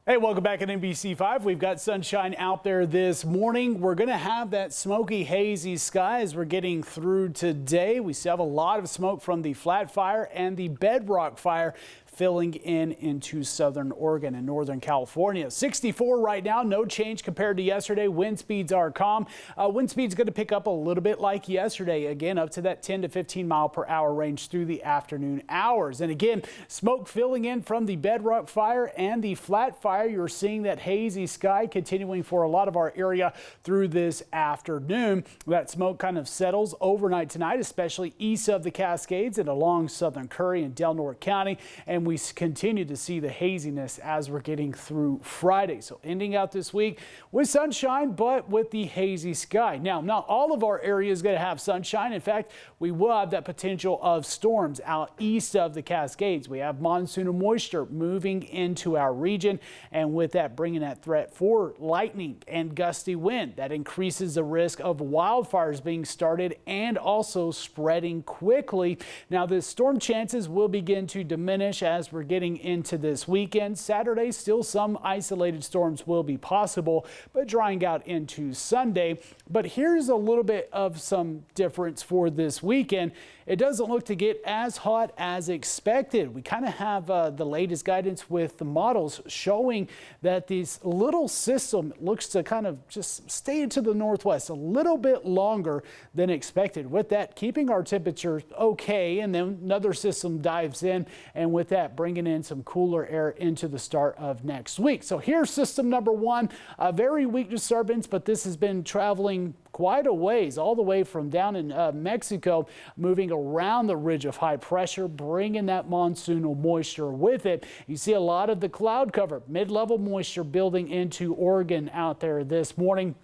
Hey, welcome back at NBC5. We've got sunshine out there this morning. We're going to have that smoky, hazy sky as we're getting through today. We still have a lot of smoke from the flat fire and the bedrock fire filling in into southern Oregon and northern California. 64 right now, no change compared to yesterday. Wind speeds are calm. Wind speed's going to pick up a little bit like yesterday, again up to that 10 to 15 mile per hour range through the afternoon hours. And again, smoke filling in from the bedrock fire and the flat fire. You're seeing that hazy sky continuing for a lot of our area through this afternoon. That smoke kind of settles overnight tonight, especially east of the Cascades and along southern Curry and Del Norte County. And we continue to see the haziness as we're getting through Friday. So ending out this week with sunshine, but with the hazy sky. Now, not all of our area is going to have sunshine. In fact, we will have that potential of storms out east of the Cascades. We have monsoon moisture moving into our region, and with that bringing that threat for lightning and gusty wind. That increases the risk of wildfires being started and also spreading quickly. Now, the storm chances will begin to diminish as we're getting into this weekend. Saturday, still some isolated storms will be possible, but drying out into Sunday. But here's a little bit of some difference for this weekend. It doesn't look to get as hot as expected. We kind of have the latest guidance with the models showing that this little system looks to kind of just stay to the northwest a little bit longer than expected. With that, keeping our temperatures okay, and then another system dives in, and with that, bringing in some cooler air into the start of next week. So here's system number one, a very weak disturbance, but this has been traveling quite a ways, all the way from down in Mexico, moving around the ridge of high pressure, bringing that monsoonal moisture with it. You see a lot of the cloud cover, mid-level moisture building into Oregon out there this morning.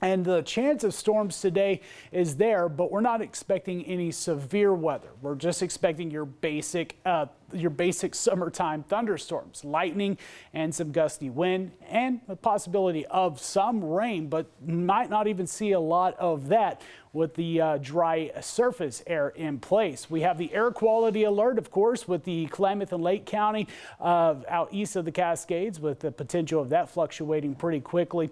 And the chance of storms today is there, but we're not expecting any severe weather. We're just expecting your basic summertime thunderstorms, lightning and some gusty wind, and the possibility of some rain, but might not even see a lot of that with the dry surface air in place. We have the air quality alert, of course, with the Klamath and Lake County out east of the Cascades, with the potential of that fluctuating pretty quickly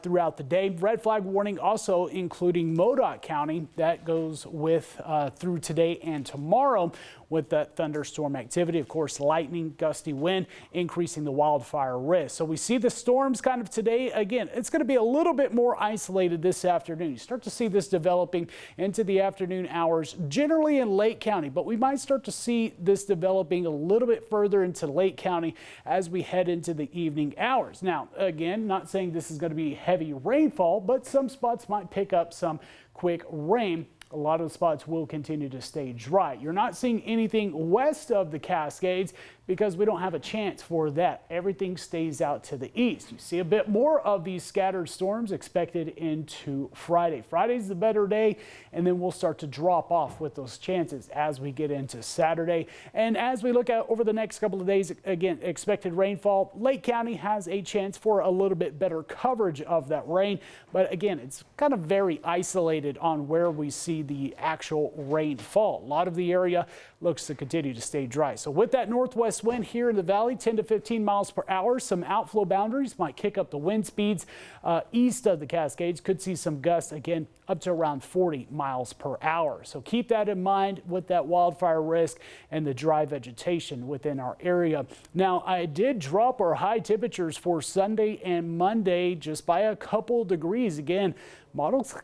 throughout the day. Red flag warning also including Modoc County. That goes with through today and tomorrow with that thunderstorm activity. Of course, lightning, gusty wind, increasing the wildfire risk. So we see the storms kind of today. Again, it's going to be a little bit more isolated this afternoon. You start to see this developing into the afternoon hours, generally in Lake County, but we might start to see this developing a little bit further into Lake County as we head into the evening hours. Now, again, not saying this is going to be heavy rainfall, but some spots might pick up some quick rain. A lot of the spots will continue to stay dry. You're not seeing anything west of the Cascades because we don't have a chance for that. Everything stays out to the east. You see a bit more of these scattered storms expected into Friday. Friday's the better day, and then we'll start to drop off with those chances as we get into Saturday. And as we look at over the next couple of days, again, expected rainfall. Lake County has a chance for a little bit better coverage of that rain, but again, it's kind of very isolated on where we see the actual rainfall. A lot of the area looks to continue to stay dry. So with that northwest wind here in the valley, 10 to 15 miles per hour, some outflow boundaries might kick up the wind speeds east of the Cascades. Could see some gusts again up to around 40 miles per hour. So keep that in mind with that wildfire risk and the dry vegetation within our area. Now, I did drop our high temperatures for Sunday and Monday just by a couple degrees. Again, models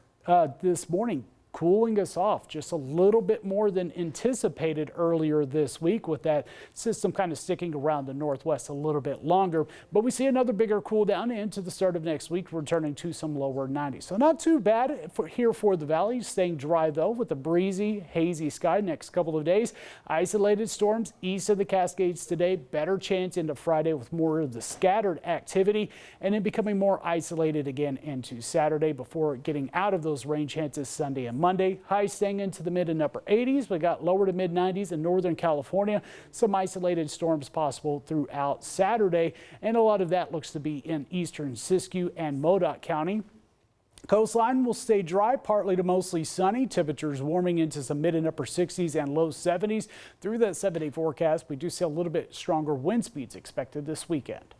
this morning cooling us off just a little bit more than anticipated earlier this week, with that system kind of sticking around the northwest a little bit longer. But we see another bigger cool down into the start of next week, returning to some lower 90s. So not too bad here for the valley, staying dry though with a breezy, hazy sky next couple of days. Isolated storms east of the Cascades today, better chance into Friday with more of the scattered activity, and then becoming more isolated again into Saturday before getting out of those rain chances Sunday and Monday. Highs staying into the mid and upper 80s. We got lower to mid 90s in northern California. Some isolated storms possible throughout Saturday, and a lot of that looks to be in eastern Siskiyou and Modoc County. Coastline will stay dry, partly to mostly sunny. Temperatures warming into some mid and upper 60s and low 70s. Through that 7-day forecast, we do see a little bit stronger wind speeds expected this weekend.